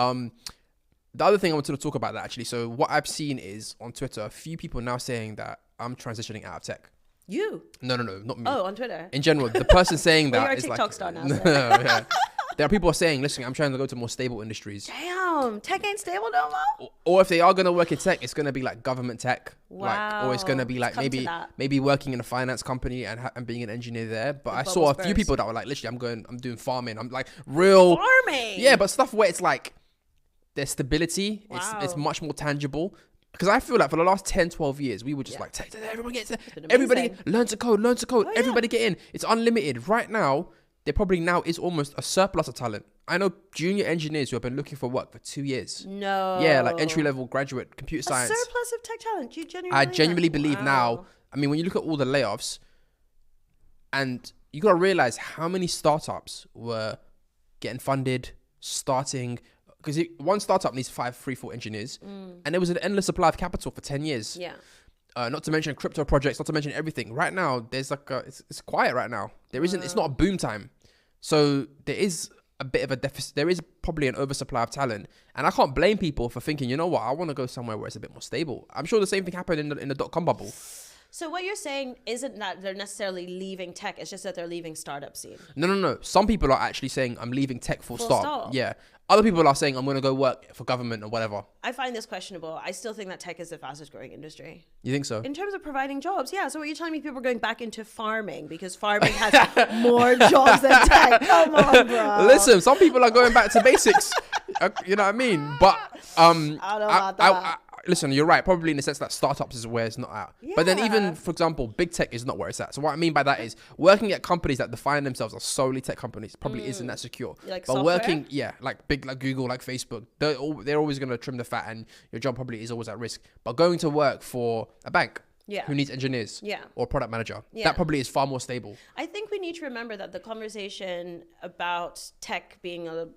The other thing I wanted to talk about that actually. So what I've seen is on Twitter, a few people now saying that I'm transitioning out of tech. You? No, not me. Oh, on Twitter. In general, the person saying Well, that you're a is TikTok like, star now. no, So. yeah. There are people who are saying, listen, I'm trying to go to more stable industries. Damn, tech ain't stable no more. Or if they are going to work in tech, it's going to be like government tech. Wow. Or it's going to be like Come to that. maybe working in a finance company and being an engineer there. But I bubbles saw a few burst. people that were like, literally, I'm doing farming. I'm like real Farming. Yeah, but stuff where it's like there's stability. Wow. It's much more tangible. Because I feel like for the last 10, 12 years, we were just like, everyone get been everybody amazing. learn to code, Oh, yeah. everybody get in. It's unlimited. Right now, there probably now is almost a surplus of talent. I know junior engineers who have been looking for work for 2 years. No. Yeah, like entry-level graduate computer A science. surplus of tech talent. You genuinely I believe genuinely that? believe Wow. now, I mean, when you look at all the layoffs, and you got to realize how many startups were getting funded, starting, because one startup needs 3, 4 engineers, and there was an endless supply of capital for 10 years. Yeah. Not to mention crypto projects, not to mention everything. Right now, there's like it's quiet right now. There isn't. It's not a boom time. So there is a bit of a deficit. There is probably an oversupply of talent, and I can't blame people for thinking, you know what, I want to go somewhere where it's a bit more stable. I'm sure the same thing happened in the dot-com bubble. So what you're saying isn't that they're necessarily leaving tech. It's just that they're leaving startup scene. No. Some people are actually saying I'm leaving tech full Full stop. stop. Yeah. Other people are saying I'm going to go work for government or whatever. I find this questionable. I still think that tech is the fastest growing industry. You think so? In terms of providing jobs, yeah. So what you're telling me, people are going back into farming because farming has more jobs than tech. Come on, bro. Listen, some people are going back to basics. You know what I mean? But I don't know about that. listen, you're right. Probably in the sense that startups is where it's not at. But then Yeah. even, for example, big tech is not where it's at. So what I mean by that is working at companies that define themselves as solely tech companies probably isn't that secure. Like but software? working, like big, like Google, like Facebook, they're always going to trim the fat, and your job probably is always at risk. But going to work for a bank Yeah. who needs engineers Yeah. or product manager, Yeah. that probably is far more stable. I think we need to remember that the conversation about tech being a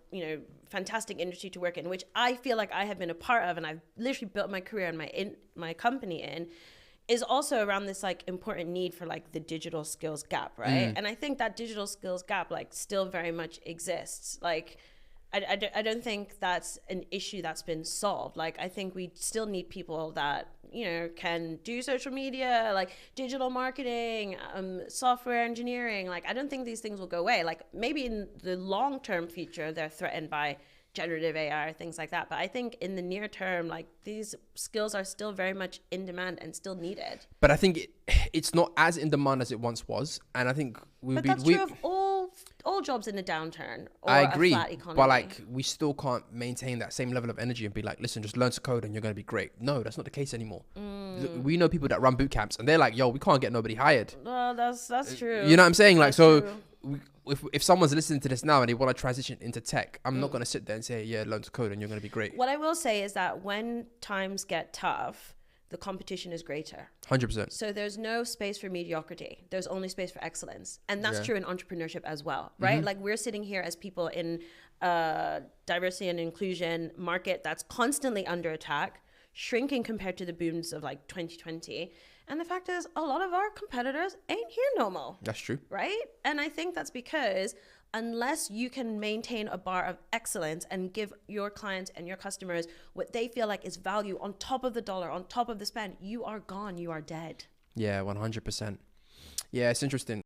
fantastic industry to work in, which I feel like I have been a part of, and I've literally built my career and my company in, is also around this like important need for like the digital skills gap, right? And I think that digital skills gap like still very much exists. Like I don't think that's an issue that's been solved. Like, I think we still need people that, can do social media, like digital marketing, software engineering. Like, I don't think these things will go away. Like, maybe in the long-term future, they're threatened by generative AI or things like that. But I think in the near term, like, these skills are still very much in demand and still needed. But I think it's not as in demand as it once was. And I think But that's true of all jobs in a downturn or I agree, a flat economy. but like we still can't maintain that same level of energy and be like, listen, just learn to code and you're going to be great. No, that's not the case anymore. We know people that run boot camps and they're like, yo, we can't get nobody hired. Well, that's true. You know what I'm saying? Like, That's so true. if someone's listening to this now and they want to transition into tech, I'm not going to sit there and say, yeah, learn to code and you're going to be great. What I will say is that when times get tough, the competition is greater. 100%. So there's no space for mediocrity. There's only space for excellence. And that's Yeah. true in entrepreneurship as well, right? Like, we're sitting here as people in a diversity and inclusion market that's constantly under attack, shrinking compared to the booms of like 2020. And the fact is, a lot of our competitors ain't here no more. That's true. Right? And I think that's because unless you can maintain a bar of excellence and give your clients and your customers what they feel like is value on top of the dollar, on top of the spend, you are gone, you are dead. Yeah, 100%. Yeah, it's interesting.